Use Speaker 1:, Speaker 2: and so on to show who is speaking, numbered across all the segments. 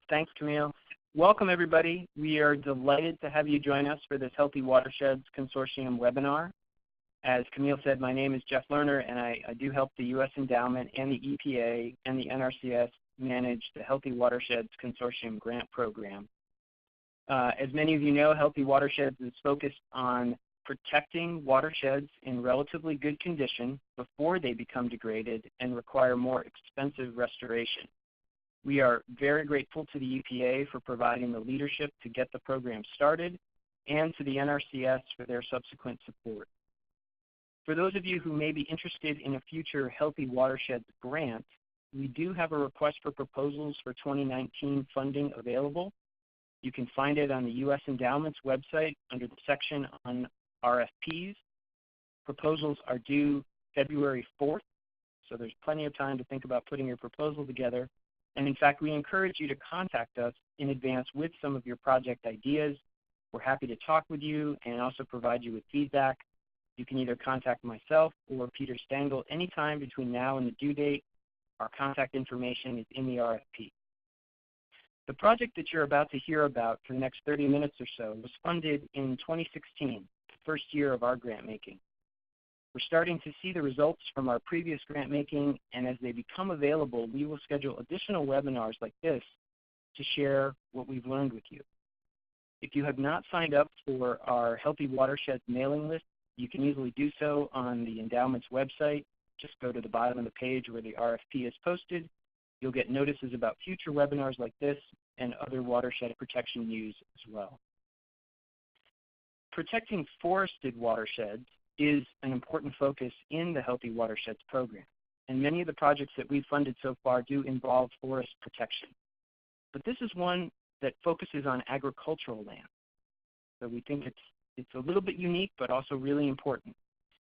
Speaker 1: Thanks, Camille. Welcome, everybody. We are delighted to have you join us for this Healthy Watersheds Consortium webinar. As Camille said, my name is Jeff Lerner, and I do help the U.S. Endowment and the EPA and the NRCS manage the Healthy Watersheds Consortium Grant program. As many of you know, Healthy Watersheds is focused on protecting watersheds in relatively good condition before they become degraded and require more expensive restoration. We are very grateful to the EPA for providing the leadership to get the program started and to the NRCS for their subsequent support. For those of you who may be interested in a future Healthy Watersheds grant, we do have a request for proposals for 2019 funding available. You can find it on the U.S. Endowment's website under the section on RFPs. Proposals are due February 4th, so there's plenty of time to think about putting your proposal together. And in fact, we encourage you to contact us in advance with some of your project ideas. We're happy to talk with you and also provide you with feedback. You can either contact myself or Peter Stengel anytime between now and the due date. Our contact information is in the RFP. The project that you're about to hear about for the next 30 minutes or so was funded in 2016, the first year of our grant making. We're starting to see the results from our previous grant making, and as they become available, we will schedule additional webinars like this to share what we've learned with you. If you have not signed up for our Healthy Watersheds mailing list, you can easily do so on the Endowment's website. Just go to the bottom of the page where the RFP is posted. You'll get notices about future webinars like this and other watershed protection news as well. Protecting forested watersheds is an important focus in the Healthy Watersheds program, and many of the projects that we've funded so far do involve forest protection. But this is one that focuses on agricultural land. So we think it's a little bit unique, but also really important,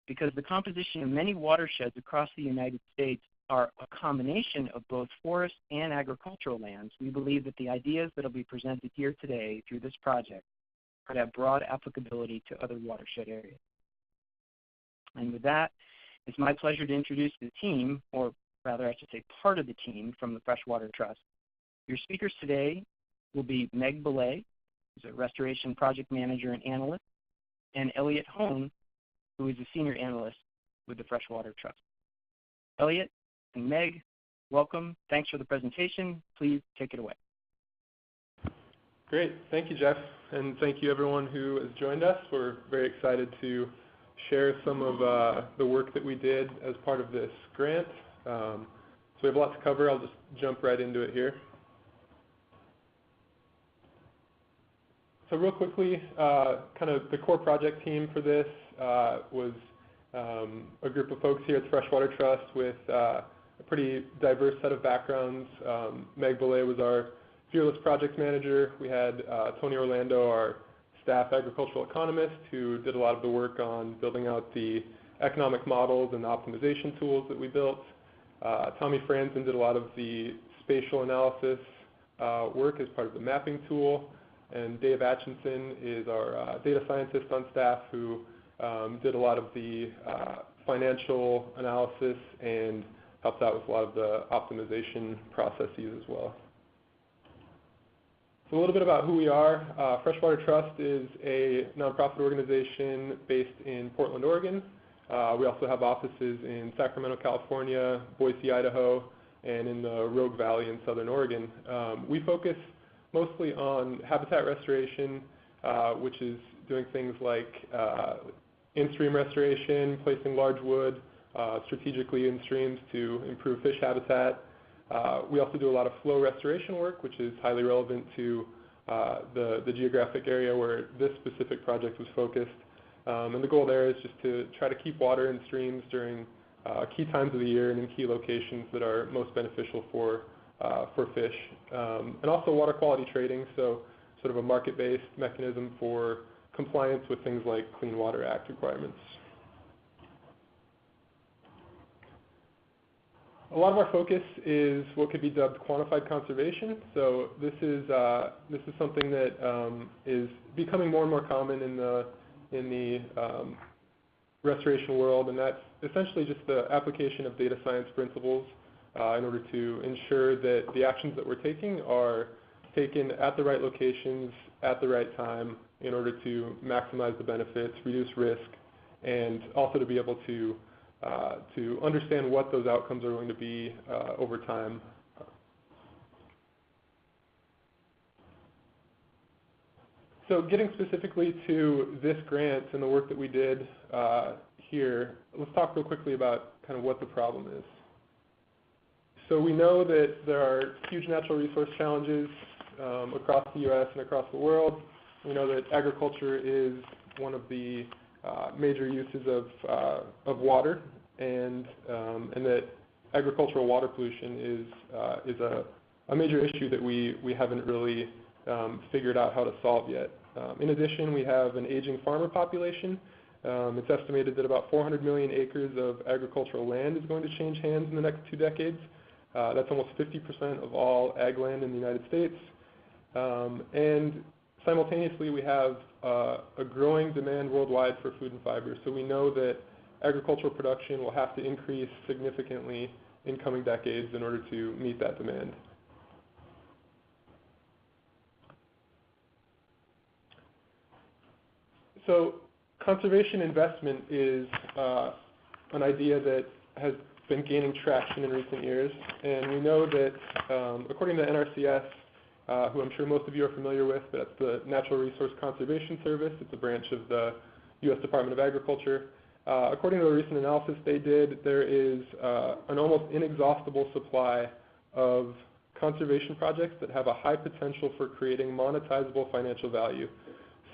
Speaker 1: because the composition of many watersheds across the United States are a combination of both forest and agricultural lands. We believe that the ideas that will be presented here today through this project could have broad applicability to other watershed areas. And with that, it's my pleasure to introduce the team, or rather I should say part of the team from the Freshwater Trust. Your speakers today will be Meg Belay, who's a restoration project manager and analyst, and Elliot Hone, who is a senior analyst with the Freshwater Trust. Elliot and Meg, welcome. Thanks for the presentation. Please take it away.
Speaker 2: Great. Thank you, Jeff, and thank you everyone who has joined us. We're very excited to share some of the work that we did as part of this grant. So we have a lot to cover. I'll just jump right into it here. So real quickly, kind of the core project team for this was a group of folks here at the Freshwater Trust with a pretty diverse set of backgrounds. Meg Belay was our fearless project manager. We had Tony Orlando, our staff agricultural economist, who did a lot of the work on building out the economic models and the optimization tools that we built. Tommy Franzen did a lot of the spatial analysis work as part of the mapping tool. And Dave Atchinson is our data scientist on staff who did a lot of the financial analysis and helped out with a lot of the optimization processes as well. So a little bit about who we are. Freshwater Trust is a nonprofit organization based in Portland, Oregon. We also have offices in Sacramento, California, Boise, Idaho, and in the Rogue Valley in Southern Oregon. We focus mostly on habitat restoration, which is doing things like in-stream restoration, placing large wood strategically in streams to improve fish habitat. We also do a lot of flow restoration work, which is highly relevant to the geographic area where this specific project was focused. And the goal there is just to try to keep water in streams during key times of the year and in key locations that are most beneficial for fish. And also water quality trading, so sort of a market-based mechanism for compliance with things like Clean Water Act requirements. A lot of our focus is what could be dubbed quantified conservation. So this is something that is becoming more and more common in the restoration world, and that's essentially just the application of data science principles in order to ensure that the actions that we're taking are taken at the right locations at the right time in order to maximize the benefits, reduce risk, and also to be able to understand what those outcomes are going to be over time. So getting specifically to this grant and the work that we did here, let's talk real quickly about kind of what the problem is. So we know that there are huge natural resource challenges across the U.S. and across the world. We know that agriculture is one of the major uses of water, and that agricultural water pollution is a major issue that we haven't really figured out how to solve yet. In addition, we have an aging farmer population. It's estimated that about 400 million acres of agricultural land is going to change hands in the next 2 decades. That's almost 50% of all ag land in the United States. And simultaneously, we have a growing demand worldwide for food and fiber. So we know that agricultural production will have to increase significantly in coming decades in order to meet that demand. So conservation investment is an idea that has been gaining traction in recent years, and we know that according to NRCS, who I'm sure most of you are familiar with, but it's the Natural Resource Conservation Service. It's a branch of the U.S. Department of Agriculture. According to a recent analysis they did, there is an almost inexhaustible supply of conservation projects that have a high potential for creating monetizable financial value.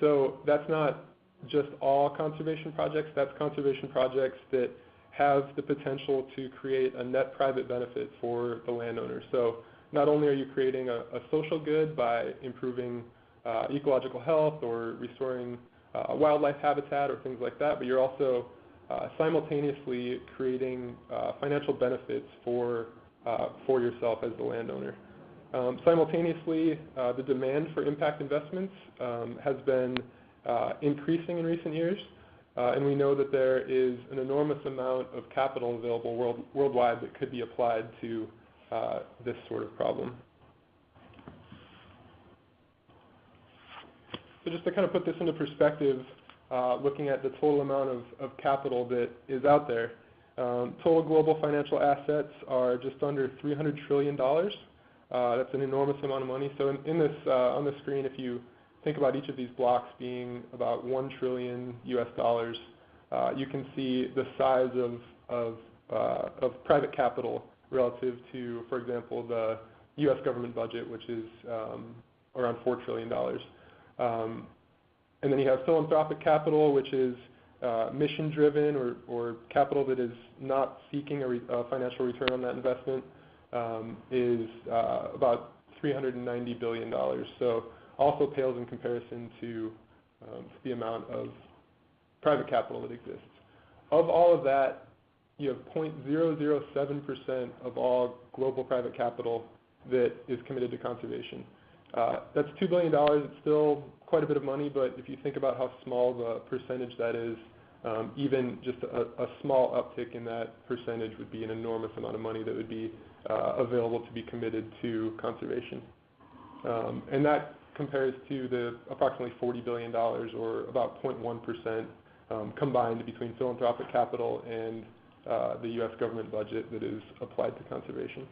Speaker 2: So that's not just all conservation projects, that's conservation projects that have the potential to create a net private benefit for the landowner. So not only are you creating a social good by improving ecological health or restoring wildlife habitat or things like that, but you're also simultaneously creating financial benefits for yourself as the landowner. Simultaneously, the demand for impact investments has been increasing in recent years, and we know that there is an enormous amount of capital available worldwide that could be applied to this sort of problem. So just to kind of put this into perspective, looking at the total amount of capital that is out there, total global financial assets are just under $300 trillion. That's an enormous amount of money. So in this, on the screen, if you think about each of these blocks being about $1 trillion US dollars, you can see the size of private capital relative to, for example, the U.S. government budget, which is around $4 trillion. And then you have philanthropic capital, which is mission-driven or capital that is not seeking a financial return on that investment, is about $390 billion. So also pales in comparison to the amount of private capital that exists. Of all of that, you have 0.007% of all global private capital that is committed to conservation. That's $2 billion. It's still quite a bit of money, but if you think about how small the percentage that is, even just a small uptick in that percentage would be an enormous amount of money that would be available to be committed to conservation. And that compares to the approximately $40 billion, or about 0.1% combined between philanthropic capital and the U.S. government budget that is applied to conservation.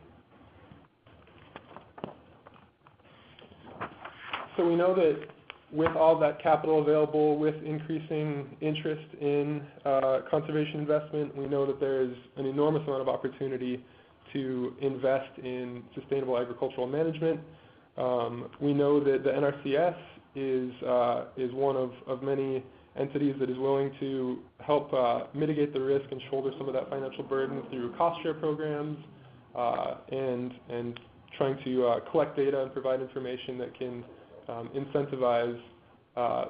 Speaker 2: So we know that with all that capital available, with increasing interest in conservation investment, we know that there is an enormous amount of opportunity to invest in sustainable agricultural management. We know that the NRCS is one of many entities that is willing to help mitigate the risk and shoulder some of that financial burden through cost share programs and trying to collect data and provide information that can incentivize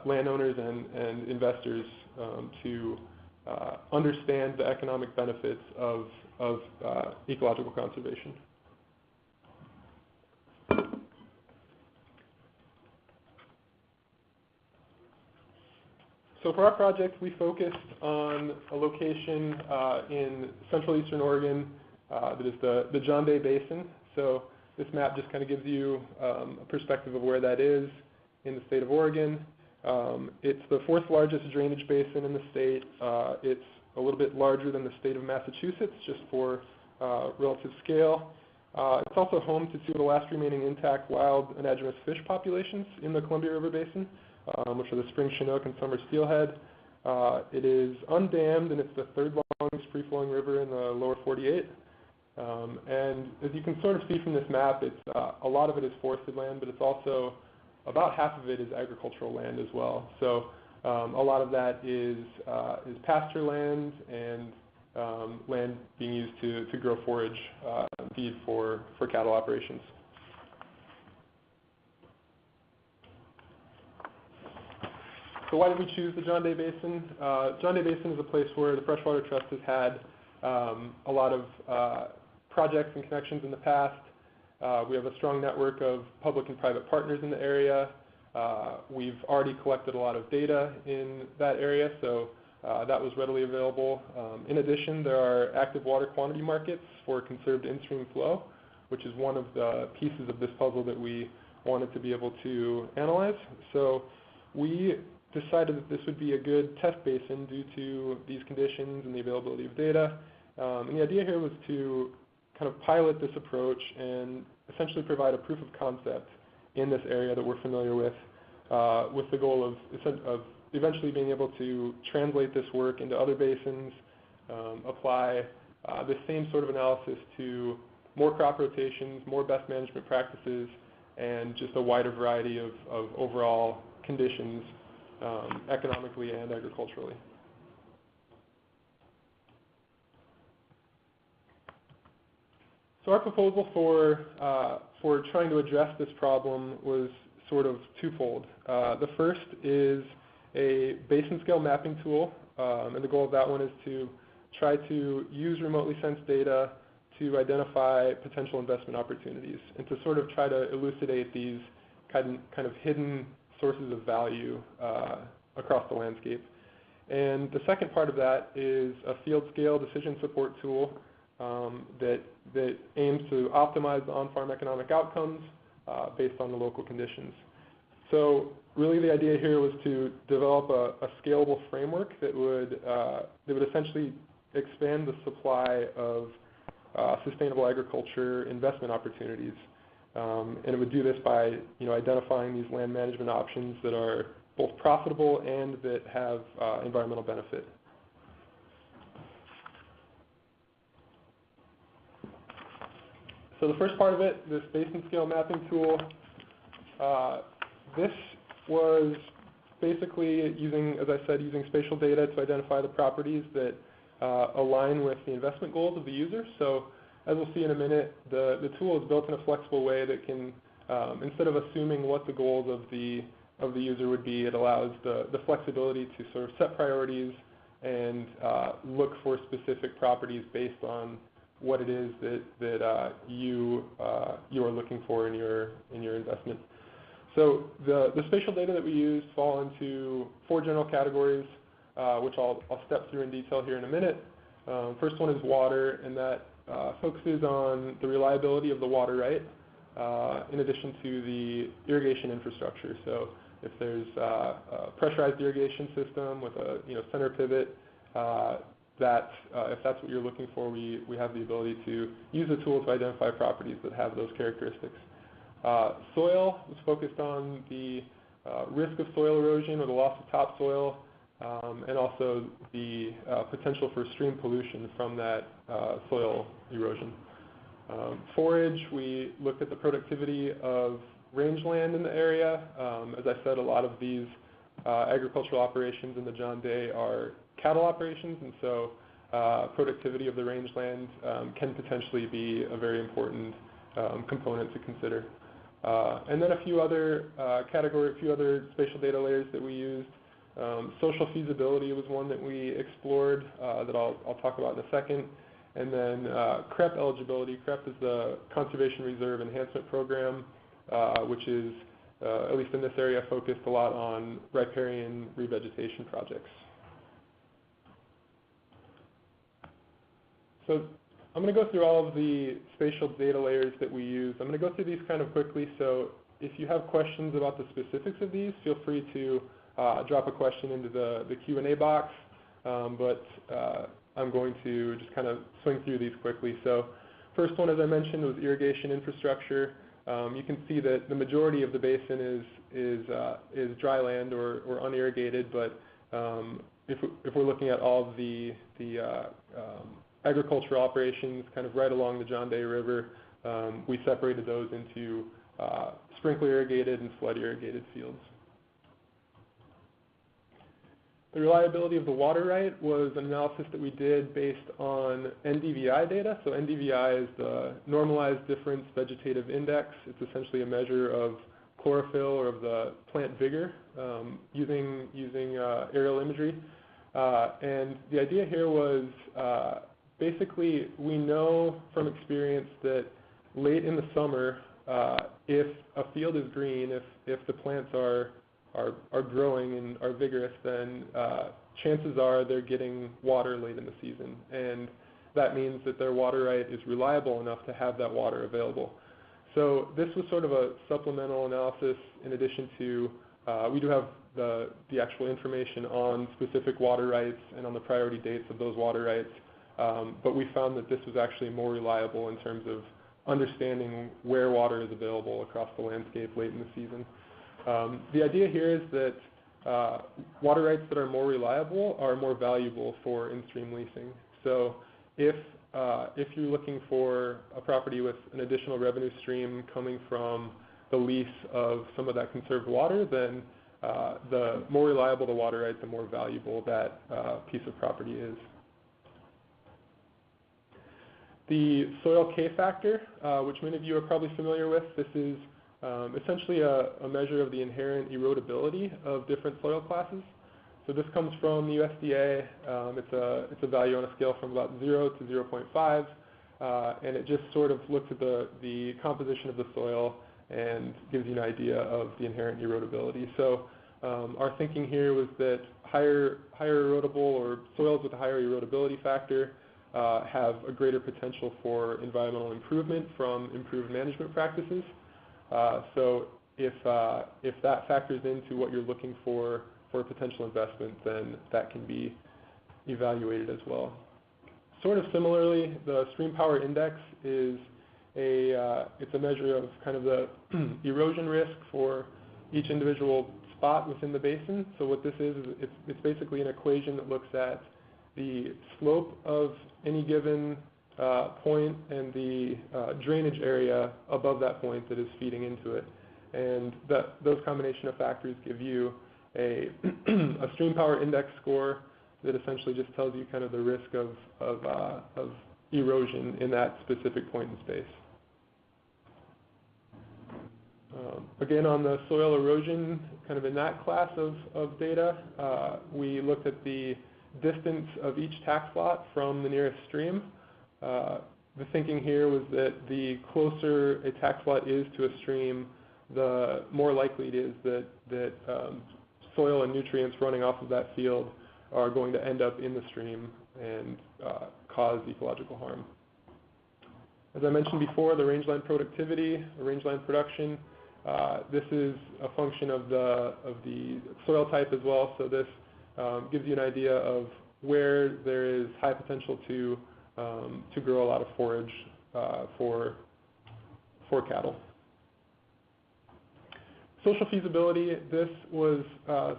Speaker 2: landowners and investors to understand the economic benefits of ecological conservation. So for our project, we focused on a location in central eastern Oregon that is the John Day Basin. So This map just kind of gives you a perspective of where that is in the state of Oregon. It's the fourth largest drainage basin in the state. It's a little bit larger than the state of Massachusetts, just for relative scale. It's also home to two of the last remaining intact wild anadromous fish populations in the Columbia River Basin, which are the spring chinook and summer steelhead. It is undammed, and it's the third longest free-flowing river in the lower 48. And as you can sort of see from this map, it's a lot of it is forested land, but it's also about half of it is agricultural land as well. So a lot of that is pasture land and land being used to grow forage feed for cattle operations. So why did we choose the John Day Basin? John Day Basin is a place where the Freshwater Trust has had a lot of projects and connections in the past. We have a strong network of public and private partners in the area. We've already collected a lot of data in that area, so that was readily available. In addition, there are active water quantity markets for conserved in-stream flow, which is one of the pieces of this puzzle that we wanted to be able to analyze. So we decided that this would be a good test basin due to these conditions and the availability of data. And the idea here was to kind of pilot this approach and essentially provide a proof of concept in this area that we're familiar with the goal of eventually being able to translate this work into other basins, apply the same sort of analysis to more crop rotations, more best management practices, and just a wider variety of overall conditions economically and agriculturally. So our proposal for trying to address this problem was sort of twofold. The first is a basin scale mapping tool, and the goal of that one is to try to use remotely sensed data to identify potential investment opportunities and to sort of try to elucidate these kind of hidden sources of value across the landscape. And the second part of that is a field scale decision support tool that aims to optimize the on-farm economic outcomes based on the local conditions. So really the idea here was to develop a scalable framework that would essentially expand the supply of sustainable agriculture investment opportunities. And it would do this by identifying these land management options that are both profitable and that have environmental benefit. So the first part of it, this basin scale mapping tool, this was basically using, as I said, using spatial data to identify the properties that align with the investment goals of the user. So as we'll see in a minute, the tool is built in a flexible way that can, instead of assuming what the goals of the user would be, it allows the flexibility to sort of set priorities and look for specific properties based on what it is that you are looking for in your investment. So the spatial data that we use fall into 4 general categories, which I'll step through in detail here in a minute. First one is water, and that focuses on the reliability of the water right, in addition to the irrigation infrastructure. So if there's a pressurized irrigation system with a center pivot, if that's what you're looking for, we have the ability to use the tool to identify properties that have those characteristics. Soil was focused on the risk of soil erosion or the loss of topsoil, and also the potential for stream pollution from that soil erosion. Forage, we looked at the productivity of rangeland in the area. As I said, a lot of these agricultural operations in the John Day are cattle operations, and so productivity of the rangeland can potentially be a very important component to consider. And then a few other spatial data layers that we used. Social feasibility was one that we explored that I'll talk about in a second. And then CREP eligibility. CREP is the Conservation Reserve Enhancement Program, which is, at least in this area, focused a lot on riparian revegetation projects. So I'm going to go through all of the spatial data layers that we use. I'm going to go through these kind of quickly, so if you have questions about the specifics of these, feel free to drop a question into the Q&A box, but I'm going to just kind of swing through these quickly. So first one, as I mentioned, was irrigation infrastructure. You can see that the majority of the basin is dry land or unirrigated, but if we're looking at all of the agricultural operations kind of right along the John Day River, we separated those into sprinkler irrigated and flood irrigated fields. The reliability of the water right was an analysis that we did based on NDVI data. So NDVI is the Normalized Difference Vegetative Index. It's essentially a measure of chlorophyll or of the plant vigor using aerial imagery. And the idea here was basically we know from experience that late in the summer, if a field is green, if the plants are growing and are vigorous, then chances are they're getting water late in the season. And that means that their water right is reliable enough to have that water available. So this was sort of a supplemental analysis in addition to, we do have the actual information on specific water rights and on the priority dates of those water rights, but we found that this was actually more reliable in terms of understanding where water is available across the landscape late in the season. The idea here is that water rights that are more reliable are more valuable for in-stream leasing. So if you're looking for a property with an additional revenue stream coming from the lease of some of that conserved water, then the more reliable the water right, the more valuable that piece of property is. The soil K factor, which many of you are probably familiar with, this is essentially a measure of the inherent erodibility of different soil classes. So this comes from the USDA. It's a value on a scale from about 0 to 0.5, and it just sort of looks at the composition of the soil and gives you an idea of the inherent erodibility. So our thinking here was that higher erodible or soils with a higher erodibility factor have a greater potential for environmental improvement from improved management practices. So if that factors into what you're looking for a potential investment, then that can be evaluated as well. Sort of similarly, the Stream Power Index is it's a measure of kind of the erosion risk for each individual spot within the basin. So what this is it's basically an equation that looks at the slope of any given point and the drainage area above that point that is feeding into it. And those combination of factors give you a Stream Power Index score that essentially just tells you kind of the risk of erosion in that specific point in space. Again, on the soil erosion, kind of in that class of data, we looked at the distance of each tax lot from the nearest stream. The thinking here was that the closer a tax lot is to a stream, the more likely it is that soil and nutrients running off of that field are going to end up in the stream and cause ecological harm. As I mentioned before, the rangeland productivity, rangeland production, this is a function of the soil type as well. So this gives you an idea of where there is high potential to grow a lot of forage for cattle. Social feasibility, this was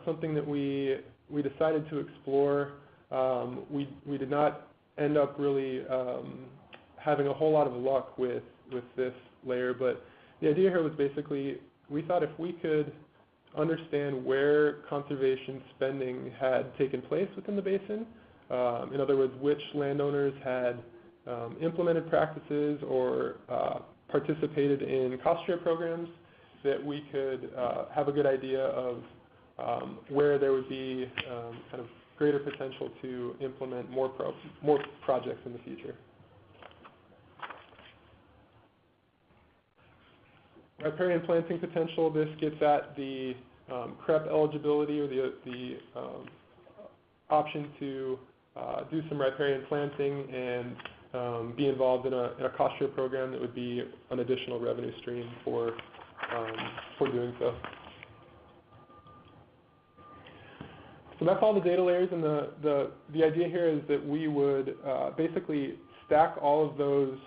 Speaker 2: something that we decided to explore. We did not end up really having a whole lot of luck with this layer, but the idea here was basically we thought if we could understand where conservation spending had taken place within the basin, in other words, which landowners had implemented practices or participated in cost share programs, that we could have a good idea of where there would be kind of greater potential to implement more projects in the future. Riparian planting potential, this gets at the CREP eligibility or the option to do some riparian planting, and be involved in a cost share program that would be an additional revenue stream for doing so. So that's all the data layers, and the idea here is that we would basically stack all of those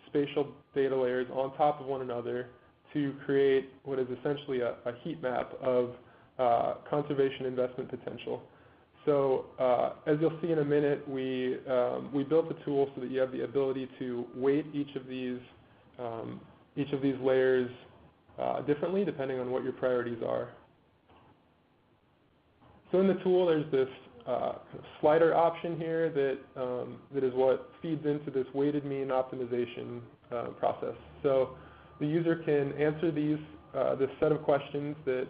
Speaker 2: spatial data layers on top of one another to create what is essentially a heat map of conservation investment potential. So as you'll see in a minute, we built a tool so that you have the ability to weight each of these layers differently depending on what your priorities are. So in the tool, there's this slider option here that is what feeds into this weighted mean optimization process. So the user can answer this set of questions that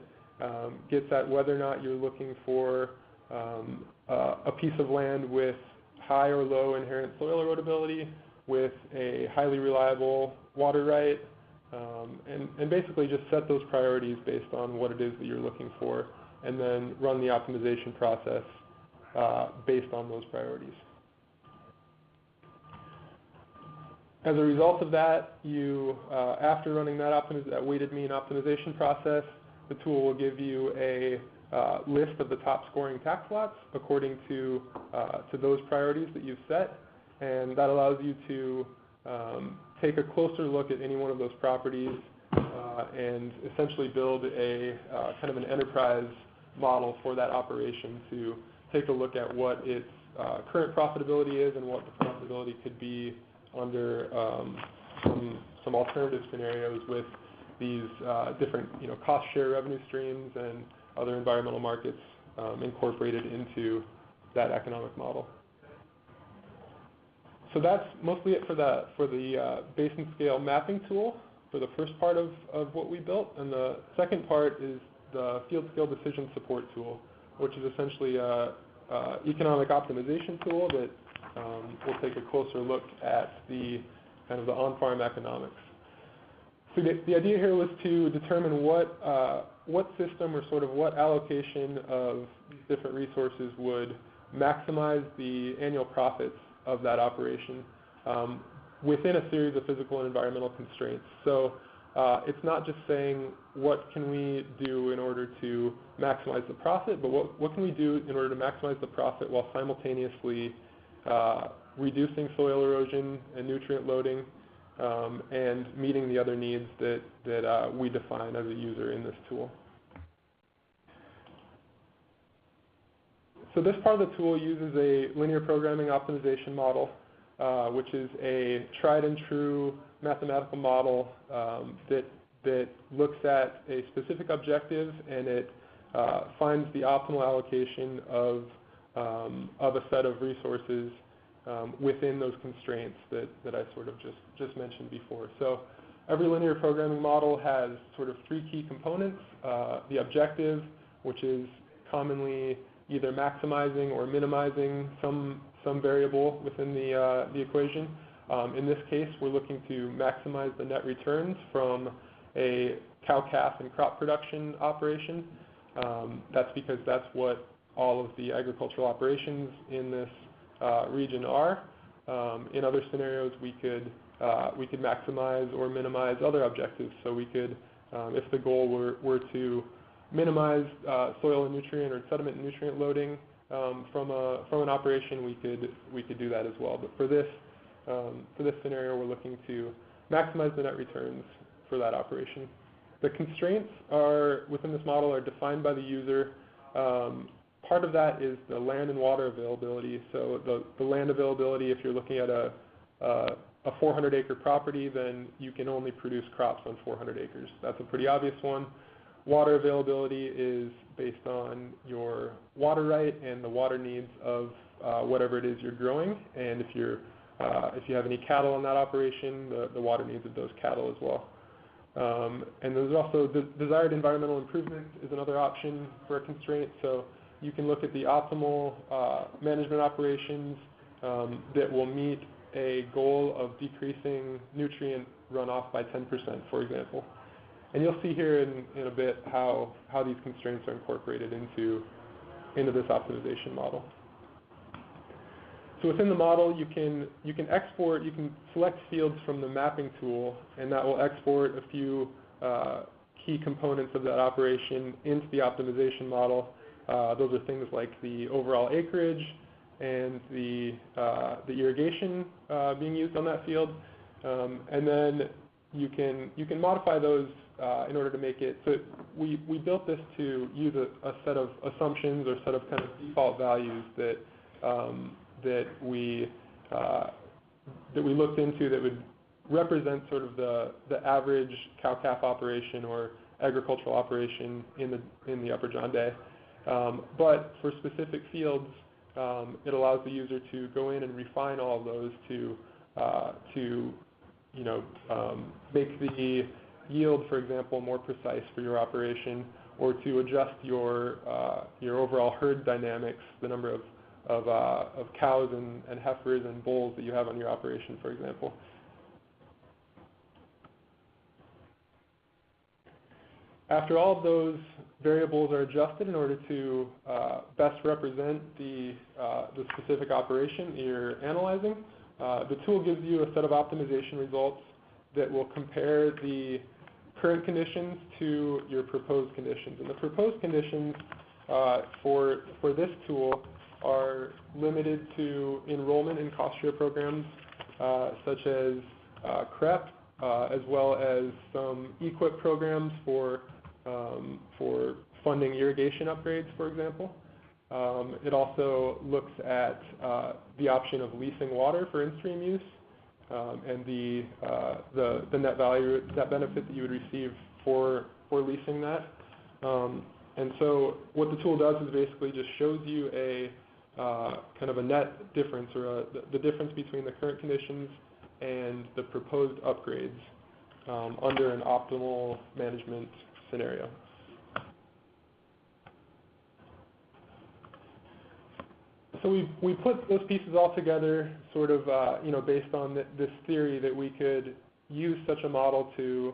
Speaker 2: gets at whether or not you're looking for a piece of land with high or low inherent soil erodibility, with a highly reliable water right, and basically just set those priorities based on what it is that you're looking for, and then run the optimization process based on those priorities. As a result of that, after running that weighted mean optimization process, the tool will give you a list of the top scoring tax lots according to those priorities that you've set, and that allows you to take a closer look at any one of those properties and essentially build a kind of an enterprise model for that operation to take a look at what its current profitability is and what the profitability could be under some alternative scenarios with these different cost share revenue streams and other environmental markets incorporated into that economic model. So that's mostly it for the basin scale mapping tool for the first part of what we built, and the second part is the field scale decision support tool, which is essentially a economic optimization tool that will take a closer look at the kind of the on-farm economics. So the idea here was to determine what system or sort of what allocation of these different resources would maximize the annual profits of that operation within a series of physical and environmental constraints. So it's not just saying what can we do in order to maximize the profit, but what can we do in order to maximize the profit while simultaneously reducing soil erosion and nutrient loading and meeting the other needs that we define as a user in this tool. So this part of the tool uses a linear programming optimization model, which is a tried and true mathematical model that looks at a specific objective, and it finds the optimal allocation of a set of resources within those constraints that I sort of just mentioned before. So every linear programming model has sort of three key components: the objective, which is commonly either maximizing or minimizing some variable within the equation. In this case, we're looking to maximize the net returns from a cow-calf and crop production operation. That's because that's what all of the agricultural operations in this region are. In other scenarios, we could maximize or minimize other objectives. So we could, if the goal were to minimize soil and nutrient or sediment and nutrient loading from an operation, we could do that as well. But for this scenario, we're looking to maximize the net returns for that operation. The constraints within this model are defined by the user. Part of that is the land and water availability. So the land availability, if you're looking at a 400-acre property, then you can only produce crops on 400 acres. That's a pretty obvious one. Water availability is based on your water right and the water needs of whatever it is you're growing. And if you have any cattle in that operation, the water needs of those cattle as well. And there's also desired environmental improvement is another option for a constraint. So you can look at the optimal management operations that will meet a goal of decreasing nutrient runoff by 10%, for example. And you'll see here in a bit how these constraints are incorporated into this optimization model. So within the model, you can select fields from the mapping tool, and that will export a few key components of that operation into the optimization model. Those are things like the overall acreage and the irrigation being used on that field, and then you can modify those in order to make it. So we built this to use a set of assumptions or set of kind of default values that we looked into that would represent sort of the average cow-calf operation or agricultural operation in the Upper John Day. But for specific fields, it allows the user to go in and refine all of those to make the yield, for example, more precise for your operation, or to adjust your overall herd dynamics, the number of cows and heifers and bulls that you have on your operation, for example. After all of those variables are adjusted in order to best represent the specific operation you're analyzing, the tool gives you a set of optimization results that will compare the current conditions to your proposed conditions. And the proposed conditions for this tool are limited to enrollment in cost share programs such as CREP, as well as some EQIP programs for funding irrigation upgrades, for example. It also looks at the option of leasing water for in-stream use and the net value, net benefit that you would receive for leasing that. And so what the tool does is basically just shows you a kind of a net difference, or the difference between the current conditions and the proposed upgrades under an optimal management scenario. So we put those pieces all together sort of based on this theory that we could use such a model to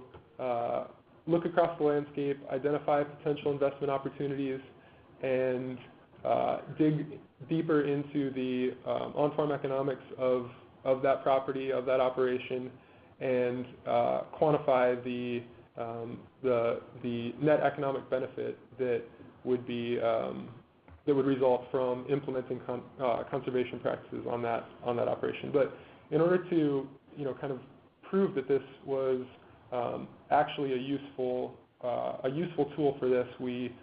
Speaker 2: look across the landscape, identify potential investment opportunities, and dig deeper into the on-farm economics of that property, of that operation, and quantify the net economic benefit that would be that would result from implementing conservation practices on that operation. But in order to kind of prove that this was actually a useful tool for this, we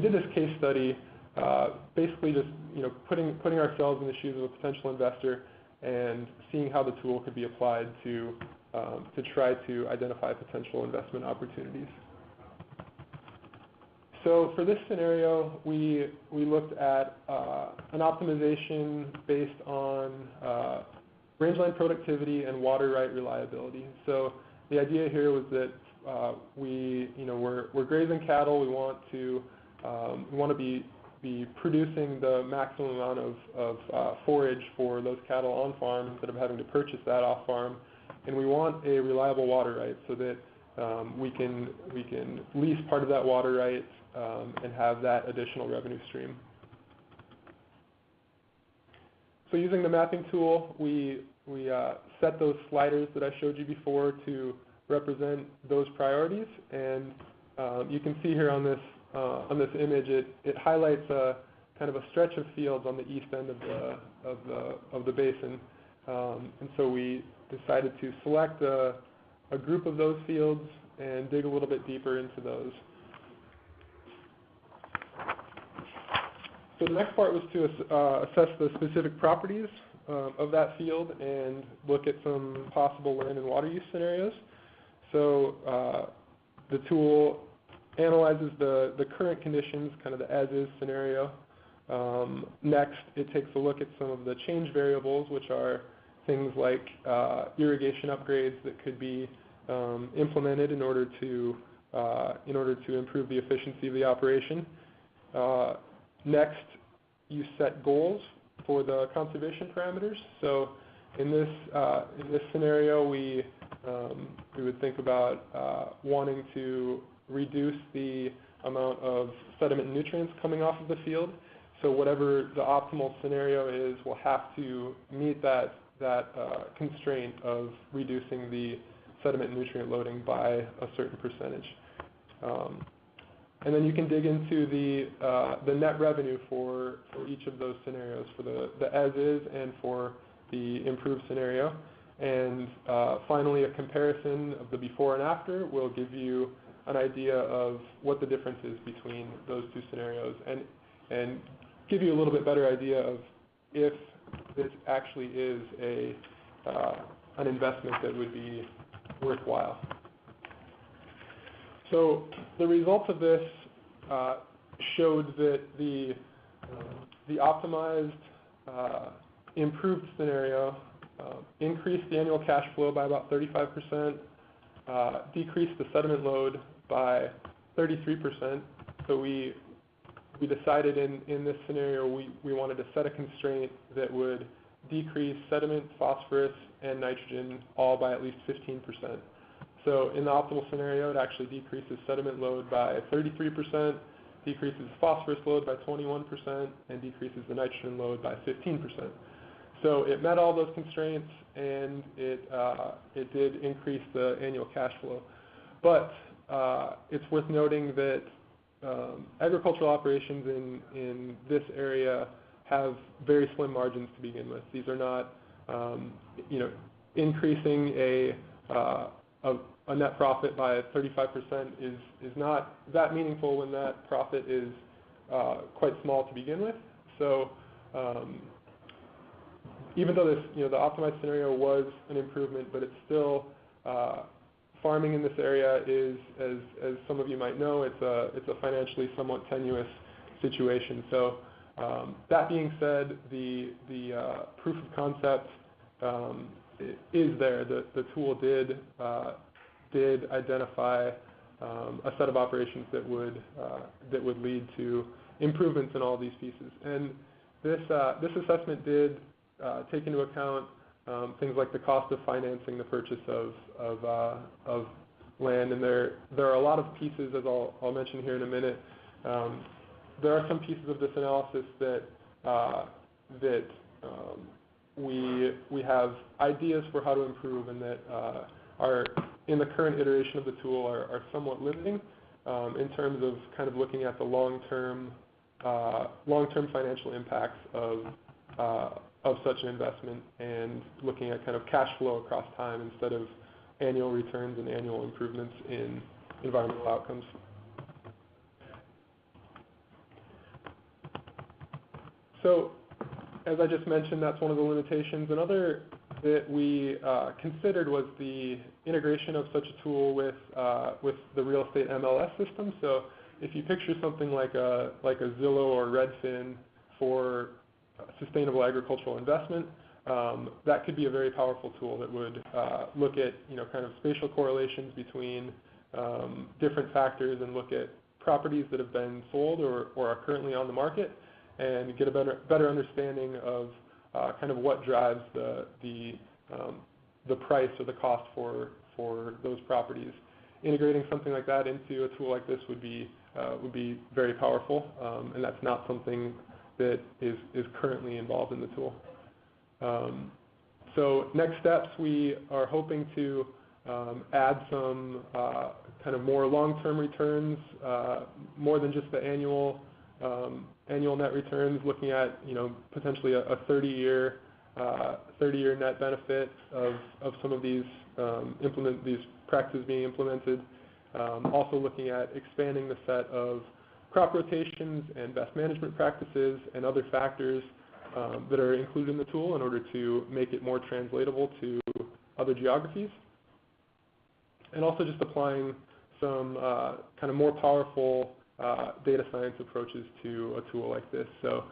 Speaker 2: did this case study, basically just putting ourselves in the shoes of a potential investor and seeing how the tool could be applied to try to identify potential investment opportunities. So for this scenario, we looked at an optimization based on rangeland productivity and water right reliability. So the idea here was that we're grazing cattle. We want to be producing the maximum amount of forage for those cattle on farm instead of having to purchase that off farm, and we want a reliable water right so that we can lease part of that water right and have that additional revenue stream. So using the mapping tool, we set those sliders that I showed you before to represent those priorities, and you can see here on this image, it highlights a kind of a stretch of fields on the east end of the basin, and so we decided to select a group of those fields and dig a little bit deeper into those. So the next part was to assess the specific properties of that field and look at some possible land and water use scenarios. So the tool analyzes the current conditions, kind of the as-is scenario. Next, it takes a look at some of the change variables, which are things like irrigation upgrades that could be implemented in order to improve the efficiency of the operation. Next, you set goals for the conservation parameters. So in this scenario, we would think about wanting to reduce the amount of sediment and nutrients coming off of the field. So whatever the optimal scenario is will have to meet that constraint of reducing the sediment and nutrient loading by a certain percentage. And then you can dig into the net revenue for each of those scenarios, for the as-is and for the improved scenario. And finally, a comparison of the before and after will give you an idea of what the difference is between those two scenarios, and give you a little bit better idea of if this actually is an investment that would be worthwhile. So the results of this showed that the optimized improved scenario increased the annual cash flow by about 35%, decreased the sediment load by 33%. So we decided in this scenario we wanted to set a constraint that would decrease sediment, phosphorus, and nitrogen all by at least 15%. So in the optimal scenario, it actually decreases sediment load by 33%, decreases phosphorus load by 21%, and decreases the nitrogen load by 15%. So it met all those constraints, and it did increase the annual cash flow. But it's worth noting that agricultural operations in this area have very slim margins to begin with. These are not, increasing a net profit by 35% is not that meaningful when that profit is quite small to begin with. So even though this, the optimized scenario was an improvement, but it's still farming in this area is, as some of you might know, it's a financially somewhat tenuous situation. So that being said, the proof of concept is there. The tool did identify a set of operations that would lead to improvements in all these pieces. And this assessment did take into account things like the cost of financing the purchase of land, and there are a lot of pieces, as I'll mention here in a minute. There are some pieces of this analysis that we have ideas for how to improve, and that are in the current iteration of the tool are somewhat limiting in terms of kind of looking at the long-term financial impacts of such an investment, and looking at kind of cash flow across time instead of annual returns and annual improvements in environmental outcomes. So, as I just mentioned, that's one of the limitations. Another that we considered was the integration of such a tool with the real estate MLS system. So, if you picture something like a Zillow or Redfin for sustainable agricultural investment, that could be a very powerful tool that would look at kind of spatial correlations between different factors, and look at properties that have been sold or are currently on the market, and get a better understanding of kind of what drives the price or the cost for those properties. Integrating something like that into a tool like this would be very powerful, and that's not something that is currently involved in the tool. So next steps, we are hoping to add some kind of more long-term returns, more than just the annual net returns, looking at potentially a 30-year net benefit of some of these these practices being implemented. Also looking at expanding the set of crop rotations and best management practices and other factors that are included in the tool in order to make it more translatable to other geographies. And also just applying some kind of more powerful data science approaches to a tool like this. So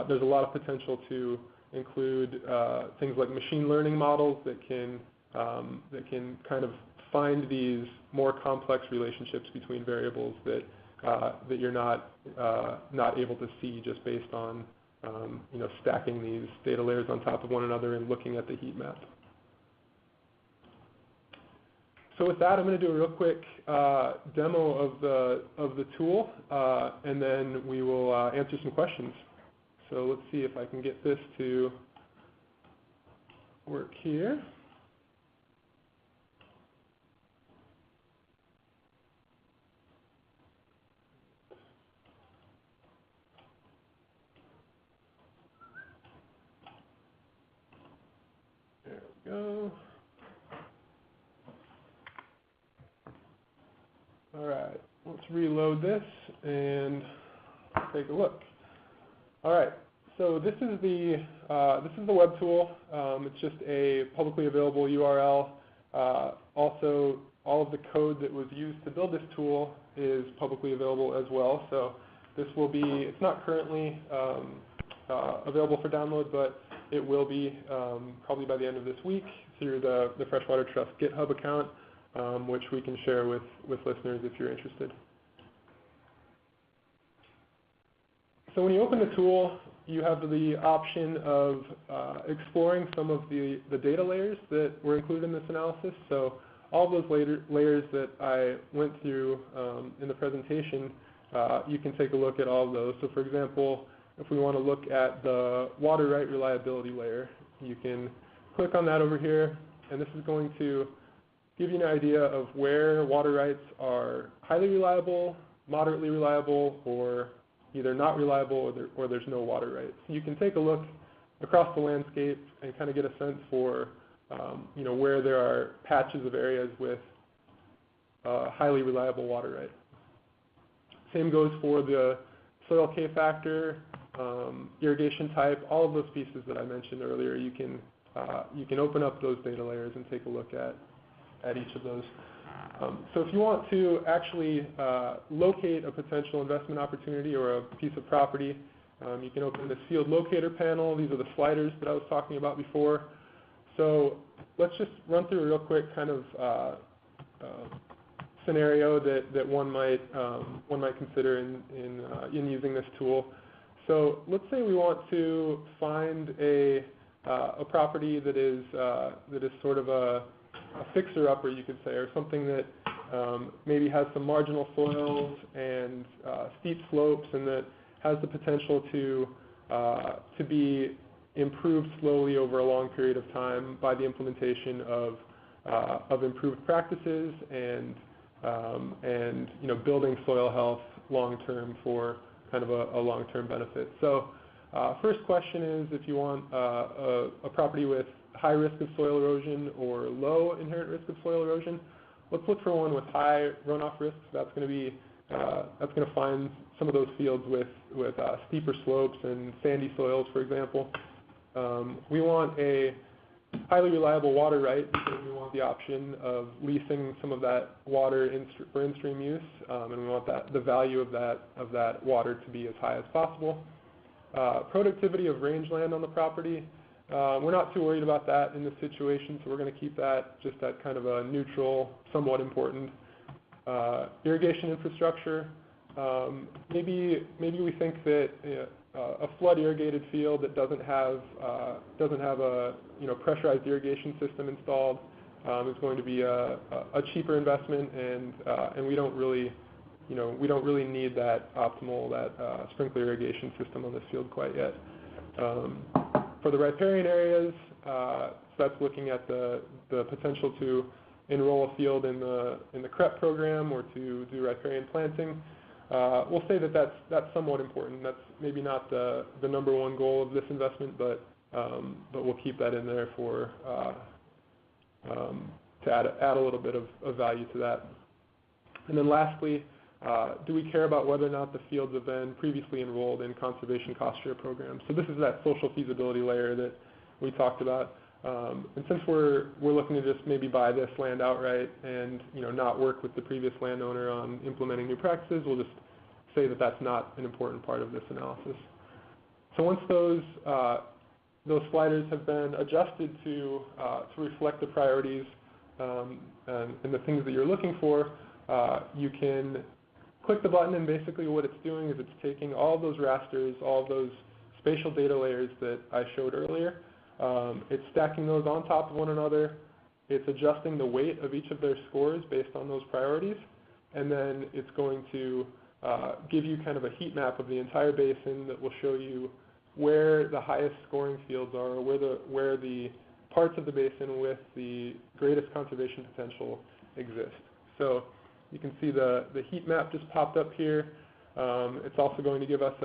Speaker 2: there's a lot of potential to include things like machine learning models that can kind of find these more complex relationships between variables that you're not able to see just based on stacking these data layers on top of one another and looking at the heat map. So with that, I'm going to do a real quick demo of the tool, and then we will answer some questions. So let's see if I can get this to work here. There we go. All right, let's reload this and take a look. All right, so this is the web tool. It's just a publicly available URL. Also, all of the code that was used to build this tool is publicly available as well. So this will be, it's not currently available for download, but it will be probably by the end of this week through the Freshwater Trust GitHub account, which we can share with listeners if you're interested. So when you open the tool, you have the option of exploring some of the data layers that were included in this analysis. So all of those layers that I went through in the presentation, you can take a look at all of those. So for example, if we want to look at the water right reliability layer, you can click on that over here, and this is going to give you an idea of where water rights are highly reliable, moderately reliable, or either not reliable or there's no water rights. You can take a look across the landscape and kind of get a sense for where there are patches of areas with highly reliable water right. Same goes for the soil K factor, irrigation type, all of those pieces that I mentioned earlier. You can open up those data layers and take a look at each of those. So if you want to actually locate a potential investment opportunity or a piece of property, you can open this field locator panel. These are the sliders that I was talking about before. So let's just run through a real quick kind of scenario that one might consider in using this tool. So let's say we want to find a property that is sort of a fixer-upper, you could say, or something that maybe has some marginal soils and steep slopes, and that has the potential to be improved slowly over a long period of time by the implementation of improved practices and building soil health long-term for kind of a long-term benefit. So first question is if you want a property with high risk of soil erosion or low inherent risk of soil erosion, let's look for one with high runoff risks. That's going to find some of those fields with steeper slopes and sandy soils, for example. We want a highly reliable water right because we want the option of leasing some of that water for in-stream use, and we want the value of that water to be as high as possible. Productivity of rangeland on the property. We're not too worried about that in this situation, so we're going to keep that just at kind of a neutral, somewhat important. Irrigation infrastructure. Maybe we think that a flood irrigated field that doesn't have a pressurized irrigation system installed is going to be a cheaper investment, and we don't really need that sprinkler irrigation system on this field quite yet. For the riparian areas, so that's looking at the potential to enroll a field in the CREP program or to do riparian planting. We'll say that that's somewhat important. That's maybe not the number one goal of this investment, but we'll keep that in there for to add a little bit of value to that. And then lastly, do we care about whether or not the fields have been previously enrolled in conservation cost share programs? So this is that social feasibility layer that we talked about. And since we're looking to just maybe buy this land outright and not work with the previous landowner on implementing new practices, we'll just say that that's not an important part of this analysis. So once those sliders have been adjusted to reflect the priorities and the things that you're looking for, you can click the button, and basically what it's doing is it's taking all of those rasters, all of those spatial data layers that I showed earlier. It's stacking those on top of one another. It's adjusting the weight of each of their scores based on those priorities, and then it's going to give you kind of a heat map of the entire basin that will show you where the highest scoring fields are, where the parts of the basin with the greatest conservation potential exist. So you can see the heat map just popped up here. It's also going to give us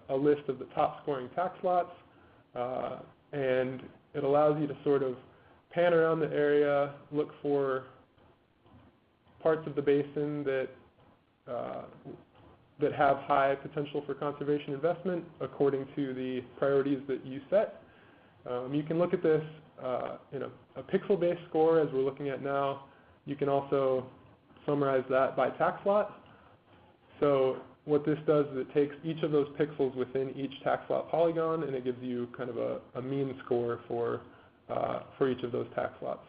Speaker 2: a list of the top scoring tax lots, and it allows you to sort of pan around the area, look for parts of the basin that that have high potential for conservation investment according to the priorities that you set. You can look at this in a pixel-based score as we're looking at now. You can also summarize that by tax lot. So what this does is it takes each of those pixels within each tax lot polygon, and it gives you kind of a mean score for each of those tax lots.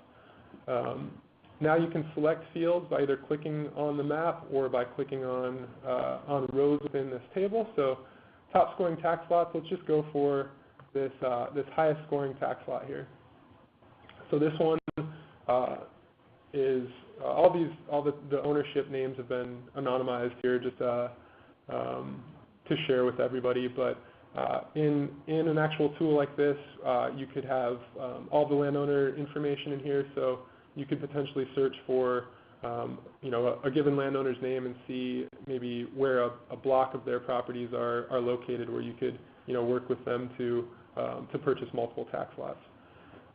Speaker 2: Now you can select fields by either clicking on the map or by clicking on rows within this table. So top scoring tax lots, let's just go for this highest scoring tax lot here. So this one is all the ownership names have been anonymized here just to share with everybody. But in an actual tool like this, you could have all the landowner information in here. So you could potentially search for a given landowner's name and see maybe where a block of their properties are located, where you could work with them to purchase multiple tax lots.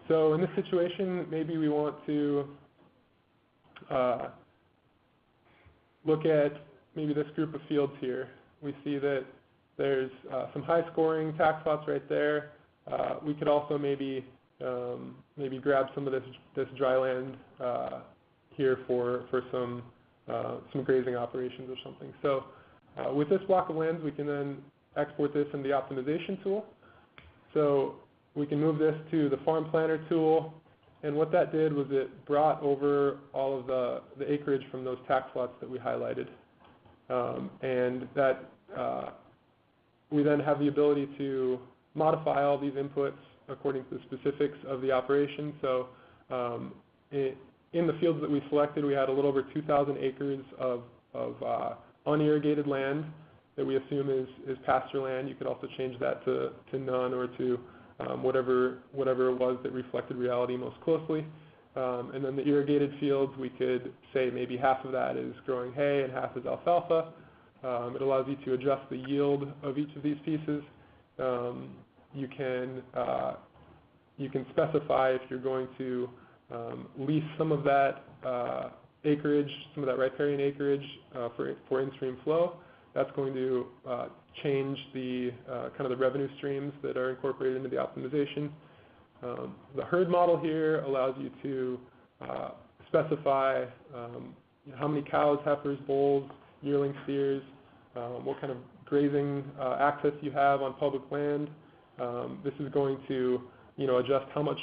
Speaker 2: So in this situation, maybe we want to look at maybe this group of fields here. We see that there's some high scoring tax lots right there. We could also maybe grab some of this dry land here for some grazing operations or something. So with this block of lands, we can then export this in the optimization tool. So we can move this to the farm planner tool, and what that did was it brought over all of the acreage from those tax lots that we highlighted, and that we then have the ability to modify all these inputs according to the specifics of the operation. So in the fields that we selected, we had a little over 2,000 acres of unirrigated land that we assume is pasture land. You could also change that to none or to whatever it was that reflected reality most closely. And then the irrigated fields, we could say maybe half of that is growing hay and half is alfalfa. It allows you to adjust the yield of each of these pieces. You can specify if you're going to lease some of that acreage, some of that riparian acreage for in-stream flow. That's going to change the kind of the revenue streams that are incorporated into the optimization. The herd model here allows you to specify how many cows, heifers, bulls, yearling steers, what kind of grazing access you have on public land. This is going to adjust how much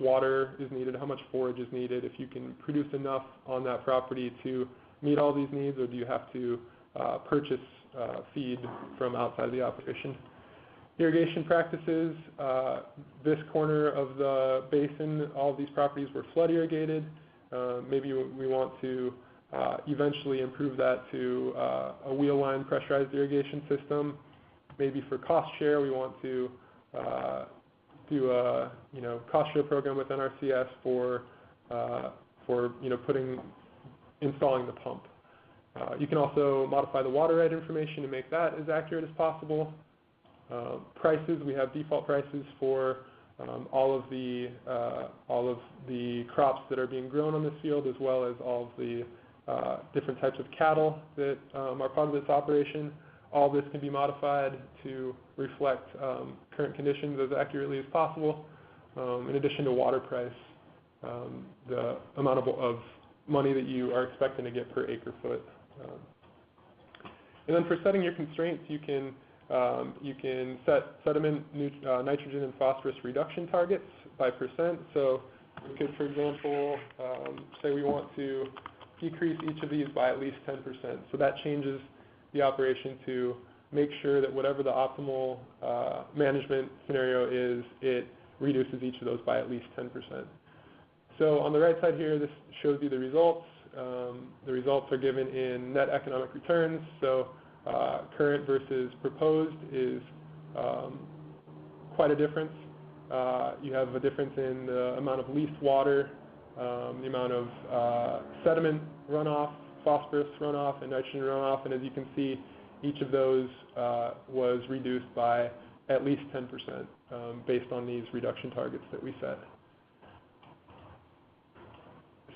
Speaker 2: water is needed, how much forage is needed, if you can produce enough on that property to meet all these needs, or do you have to purchase feed from outside of the operation. Irrigation practices, this corner of the basin, all of these properties were flood irrigated. Maybe we want to eventually improve that to a wheel line pressurized irrigation system. Maybe for cost share, we want to do a cost share program with NRCS for installing the pump. You can also modify the water right information to make that as accurate as possible. Prices, we have default prices for all of the crops that are being grown on this field, as well as all of the different types of cattle that are part of this operation. All this can be modified to reflect current conditions as accurately as possible. In addition to water price, the amount of money that you are expecting to get per acre foot. And then for setting your constraints, you can set sediment, nitrogen, and phosphorus reduction targets by percent. So we could, for example, say we want to decrease each of these by at least 10%. So that changes the operation to make sure that whatever the optimal management scenario is, it reduces each of those by at least 10%. So on the right side here, this shows you the results. The results are given in net economic returns. So current versus proposed is quite a difference. You have a difference in the amount of leased water, the amount of sediment runoff, phosphorus runoff, and nitrogen runoff, and as you can see, each of those was reduced by at least 10% based on these reduction targets that we set.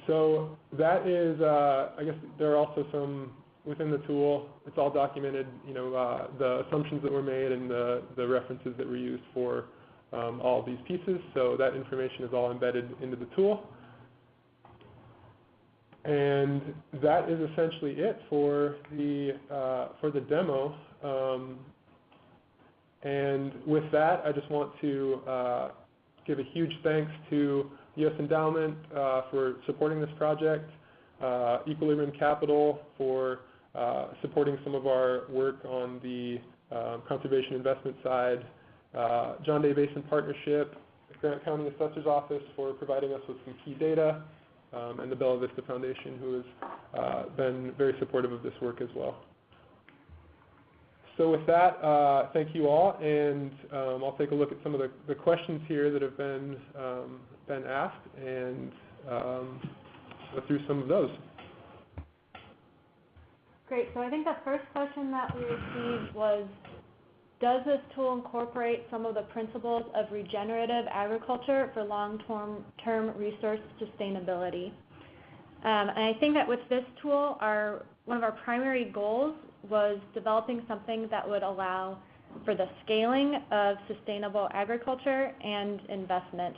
Speaker 2: So that is, I guess there are also some, within the tool, it's all documented, the assumptions that were made and the references that were used for all of these pieces. So that information is all embedded into the tool. And that is essentially it for the demo. And with that, I just want to give a huge thanks to the U.S. Endowment for supporting this project, Equilibrium Capital for supporting some of our work on the conservation investment side, John Day Basin Partnership, the Grant County Assessor's Office for providing us with some key data, and the Bella Vista Foundation, who has been very supportive of this work as well. So with that, thank you all, and I'll take a look at some of the questions here that have been asked, and go through some of those.
Speaker 3: Great. So I think the first question that we received was, does this tool incorporate some of the principles of regenerative agriculture for long-term resource sustainability? And I think that with this tool, one of our primary goals was developing something that would allow for the scaling of sustainable agriculture and investment.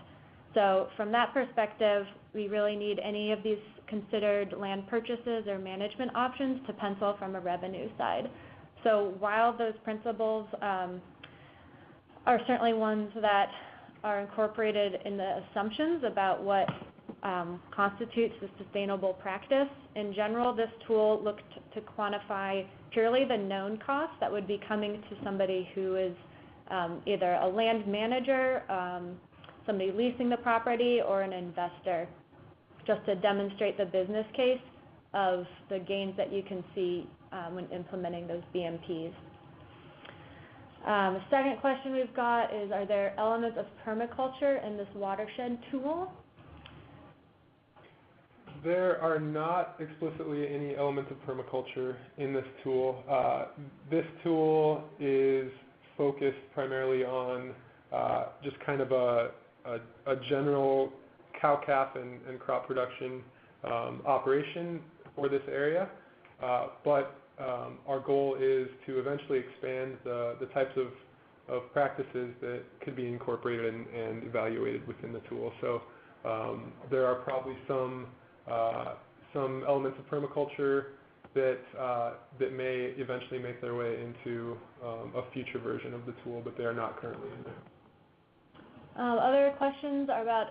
Speaker 3: So from that perspective, we really need any of these considered land purchases or management options to pencil from a revenue side. So while those principles are certainly ones that are incorporated in the assumptions about what constitutes a sustainable practice, in general, this tool looked to quantify purely the known costs that would be coming to somebody who is either a land manager, somebody leasing the property, or an investor, just to demonstrate the business case of the gains that you can see when implementing those BMPs. The second question we've got is, are there elements of permaculture in this watershed tool?
Speaker 2: There are not explicitly any elements of permaculture in this tool. This tool is focused primarily on just kind of a general cow-calf and crop production operation for this area, but our goal is to eventually expand the types of practices that could be incorporated and evaluated within the tool. So there are probably some elements of permaculture that may eventually make their way into a future version of the tool, but they are not currently in there.
Speaker 3: Other questions are about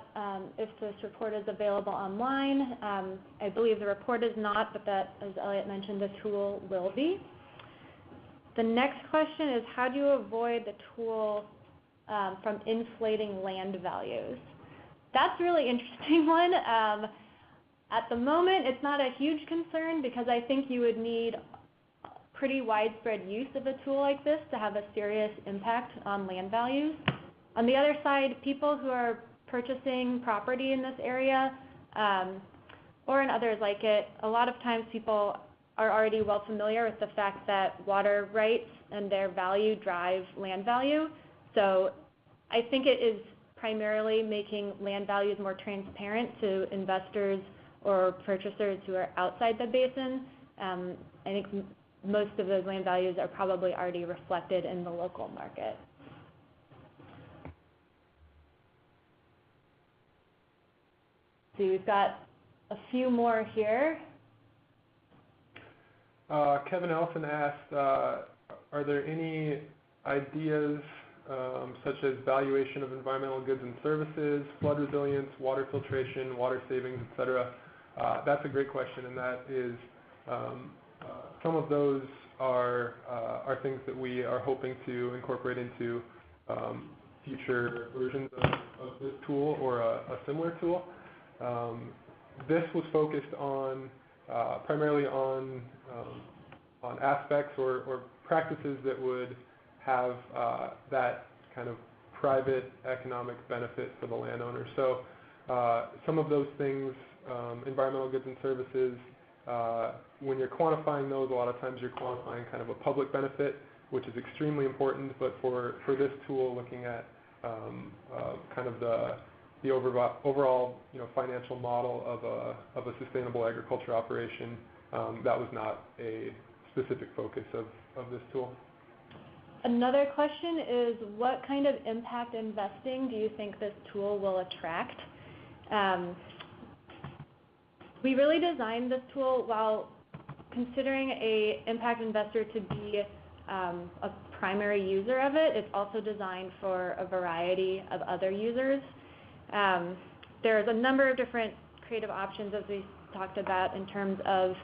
Speaker 3: if this report is available online. I believe the report is not, but that, as Elliot mentioned, the tool will be. The next question is, how do you avoid the tool from inflating land values? That's a really interesting one. At the moment, it's not a huge concern because I think you would need pretty widespread use of a tool like this to have a serious impact on land values. On the other side, people who are purchasing property in this area or in others like it, a lot of times people are already well familiar with the fact that water rights and their value drive land value. So I think it is primarily making land values more transparent to investors or purchasers who are outside the basin. I think most of those land values are probably already reflected in the local market. See, we've got a few more here.
Speaker 2: Kevin Ellison asked, are there any ideas such as valuation of environmental goods and services, flood resilience, water filtration, water savings, etc.? That's a great question, and that is some of those are things that we are hoping to incorporate into future versions of this tool or a similar tool. This was focused on primarily on aspects or practices that would have that kind of private economic benefit for the landowner. So some of those things, environmental goods and services, when you're quantifying those, a lot of times you're quantifying kind of a public benefit, which is extremely important. But for this tool, looking at kind of the overall financial model of a sustainable agriculture operation, that was not a specific focus of this tool.
Speaker 3: Another question is, what kind of impact investing do you think this tool will attract? We really designed this tool while considering a impact investor to be a primary user of it. It's also designed for a variety of other users. There's a number of different creative options, as we talked about, in terms of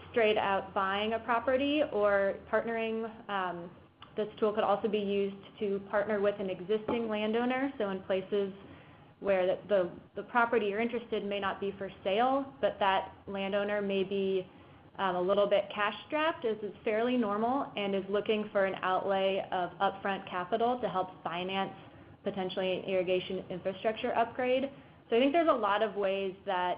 Speaker 3: straight out buying a property or partnering. This tool could also be used to partner with an existing landowner, so in places where the property you're interested in may not be for sale, but that landowner may be a little bit cash strapped, as is fairly normal, and is looking for an outlay of upfront capital to help finance potentially an irrigation infrastructure upgrade. So I think there's a lot of ways that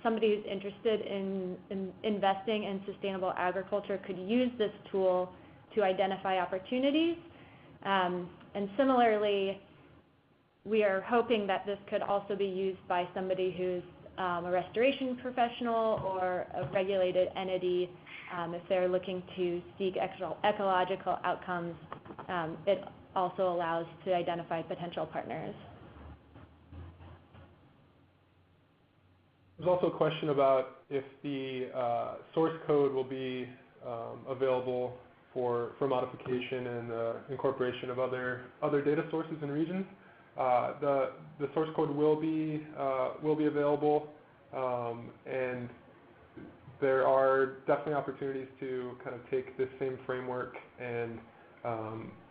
Speaker 3: somebody who's interested in investing in sustainable agriculture could use this tool to identify opportunities. And similarly, we are hoping that this could also be used by somebody who's a restoration professional or a regulated entity if they're looking to seek ecological outcomes. It also allows to identify potential partners.
Speaker 2: There's also a question about if the source code will be available for modification and incorporation of other data sources and regions. The source code will be available, and there are definitely opportunities to kind of take this same framework and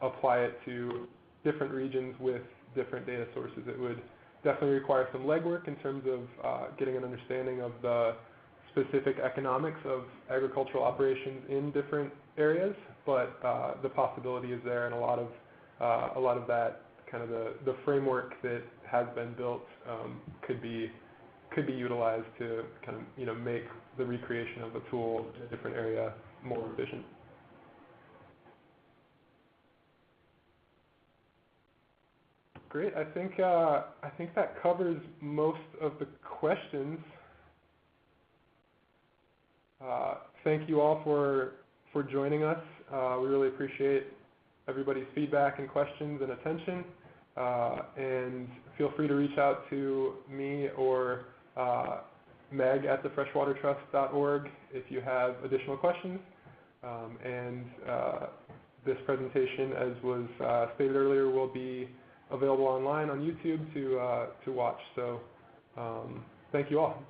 Speaker 2: apply it to different regions with different data sources. It would definitely require some legwork in terms of getting an understanding of the specific economics of agricultural operations in different areas, but the possibility is there, and a lot of that kind of the framework that has been built could be utilized to kind of make the recreation of a tool in a different area more efficient. Great. I think that covers most of the questions. Thank you all for joining us. We really appreciate everybody's feedback and questions and attention. And feel free to reach out to me or Meg at thefreshwatertrust.org if you have additional questions. And this presentation, as was stated earlier, will be available online on YouTube to watch. So thank you all.